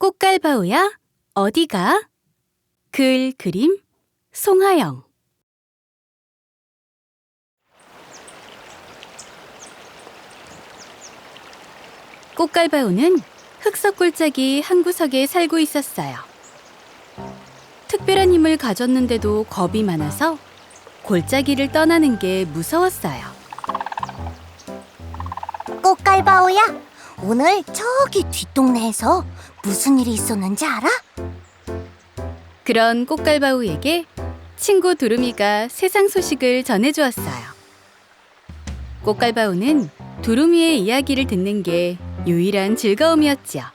꽃갈바오야, 어디가? 글, 그림, 송하영. 꽃갈바오는 흑석골짜기 한 구석에 살고 있었어요. 특별한 힘을 가졌는데도 겁이 많아서 골짜기를 떠나는 게 무서웠어요. 꽃갈바오야, 오늘 저기 뒷동네에서 무슨 일이 있었는지 알아? 그런 꽃갈바오에게 친구 두루미가 세상 소식을 전해주었어요. 꽃갈바오는 두루미의 이야기를 듣는 게 유일한 즐거움이었지요.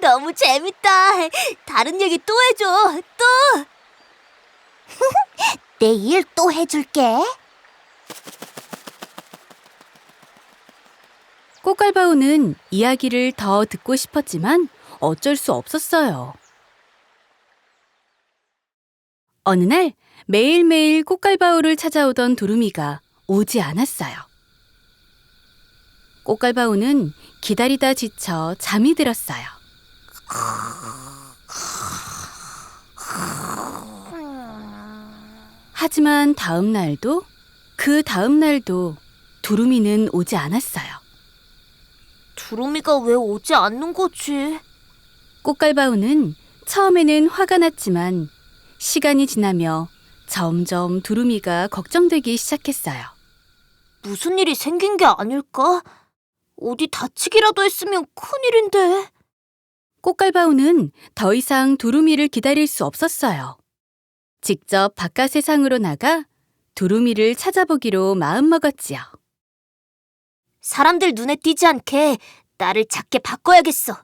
너무 재밌다. 다른 얘기 또 해줘, 또. 내일 또 해줄게. 꽃갈바오는 이야기를 더 듣고 싶었지만 어쩔 수 없었어요. 어느 날 매일매일 꽃갈바오를 찾아오던 두루미가 오지 않았어요. 꽃갈바오는 기다리다 지쳐 잠이 들었어요. 하지만 다음 날도 그 다음 날도 두루미는 오지 않았어요. 두루미가 왜 오지 않는 거지? 꽃갈바오는 처음에는 화가 났지만 시간이 지나며 점점 두루미가 걱정되기 시작했어요. 무슨 일이 생긴 게 아닐까? 어디 다치기라도 했으면 큰일인데. 꽃갈바오는 더 이상 두루미를 기다릴 수 없었어요. 직접 바깥 세상으로 나가 두루미를 찾아보기로 마음먹었지요. 사람들 눈에 띄지 않게 나를 작게 바꿔야겠어.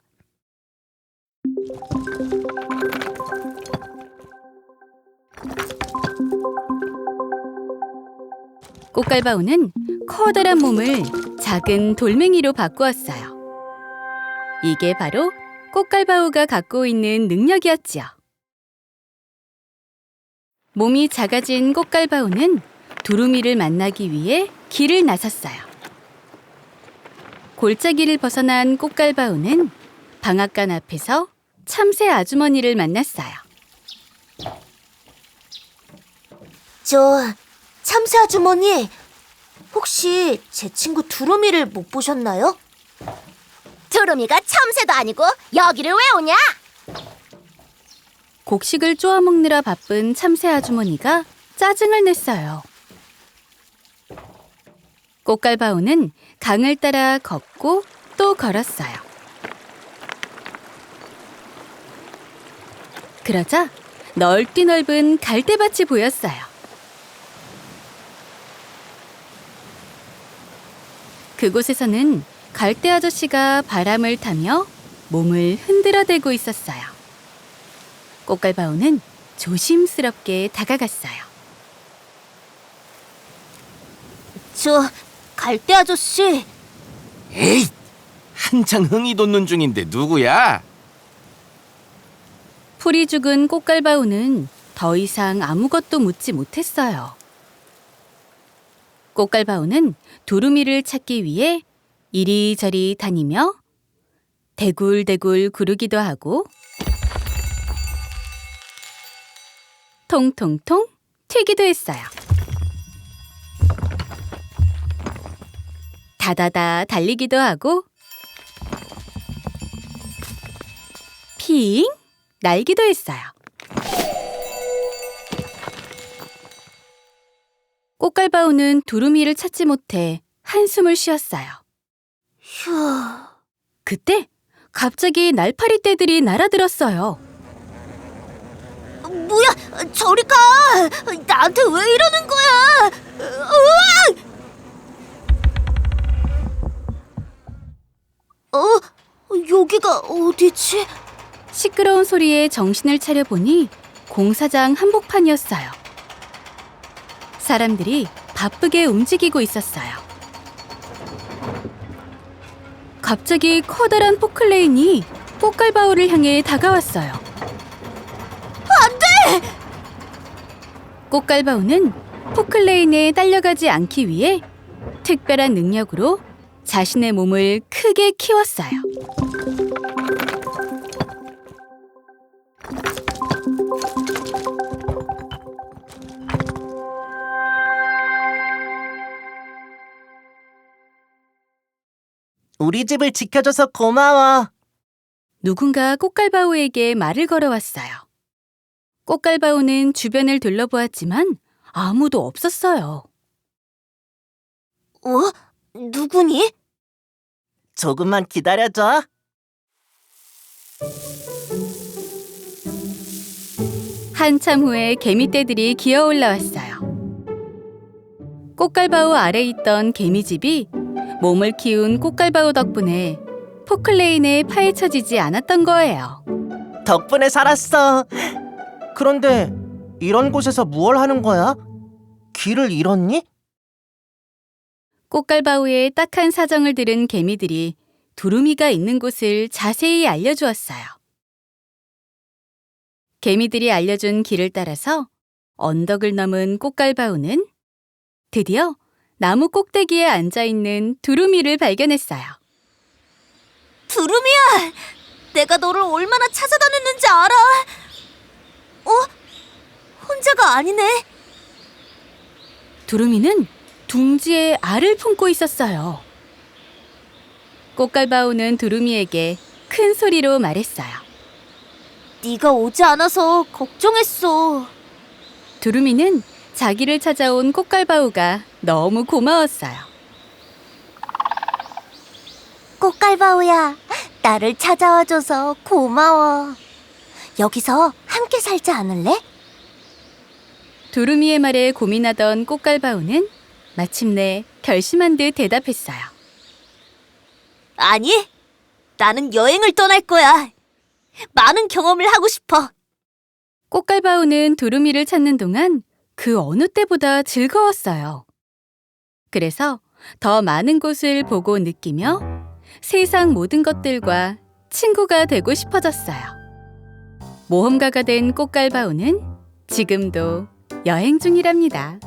꽃갈바오는 커다란 몸을 작은 돌멩이로 바꾸었어요. 이게 바로 꽃갈바오가 갖고 있는 능력이었지요. 몸이 작아진 꽃갈바오는 두루미를 만나기 위해 길을 나섰어요. 골짜기를 벗어난 꽃갈바오는 방앗간 앞에서 참새 아주머니를 만났어요. 저 참새 아주머니, 혹시 제 친구 두루미를 못 보셨나요? 두루미가 참새도 아니고 여기를 왜 오냐? 곡식을 쪼아 먹느라 바쁜 참새 아주머니가 짜증을 냈어요. 꽃갈바오는 강을 따라 걷고 또 걸었어요. 그러자 넓디 넓은 갈대밭이 보였어요. 그곳에서는 갈대 아저씨가 바람을 타며 몸을 흔들어대고 있었어요. 꽃갈바오는 조심스럽게 다가갔어요. 저 갈대 아저씨, 에이, 한창 흥이 돋는 중인데 누구야? 풀이 죽은 꽃갈바오는 더 이상 아무것도 묻지 못했어요. 꽃갈바오는 두루미를 찾기 위해 이리저리 다니며 대굴대굴 구르기도 하고 통통통 튀기도 했어요. 다다다 달리기도 하고 핑 날기도 했어요. 꽃갈바오는 두루미를 찾지 못해 한숨을 쉬었어요. 휴. 그때 갑자기 날파리 떼들이 날아들었어요. 뭐야, 저리 가! 나한테 왜 이러는 거야? 여기가 어디지? 시끄러운 소리에 정신을 차려보니 공사장 한복판이었어요. 사람들이 바쁘게 움직이고 있었어요. 갑자기 커다란 포클레인이 꽃갈바오를 향해 다가왔어요. 안 돼! 꽃갈바오는 포클레인에 딸려가지 않기 위해 특별한 능력으로 자신의 몸을 크게 키웠어요. 우리 집을 지켜줘서 고마워. 누군가 꽃갈바오에게 말을 걸어왔어요. 꽃갈바오는 주변을 둘러보았지만 아무도 없었어요. 어? 누구니? 조금만 기다려줘. 한참 후에 개미떼들이 기어 올라왔어요. 꽃갈바오 아래 있던 개미집이 몸을 키운 꽃갈바오 덕분에 포클레인에 파헤쳐지지 않았던 거예요. 덕분에 살았어. 그런데 이런 곳에서 무얼 하는 거야? 길을 잃었니? 꽃갈바오의 딱한 사정을 들은 개미들이 두루미가 있는 곳을 자세히 알려주었어요. 개미들이 알려준 길을 따라서 언덕을 넘은 꽃갈바오는 드디어 나무 꼭대기에 앉아있는 두루미를 발견했어요. 두루미야! 내가 너를 얼마나 찾아다녔는지 알아? 혼자가 아니네. 두루미는 둥지에 알을 품고 있었어요. 꽃갈바오는 두루미에게 큰 소리로 말했어요. 네가 오지 않아서 걱정했어. 두루미는 자기를 찾아온 꽃갈바오가 너무 고마웠어요. 꽃갈바오야, 나를 찾아와줘서 고마워. 여기서 함께 살지 않을래? 두루미의 말에 고민하던 꽃갈바오는 마침내 결심한 듯 대답했어요. 아니, 나는 여행을 떠날 거야. 많은 경험을 하고 싶어. 꽃갈바오는 두루미를 찾는 동안 그 어느 때보다 즐거웠어요. 그래서 더 많은 곳을 보고 느끼며 세상 모든 것들과 친구가 되고 싶어졌어요. 모험가가 된 꽃갈바오는 지금도 여행 중이랍니다.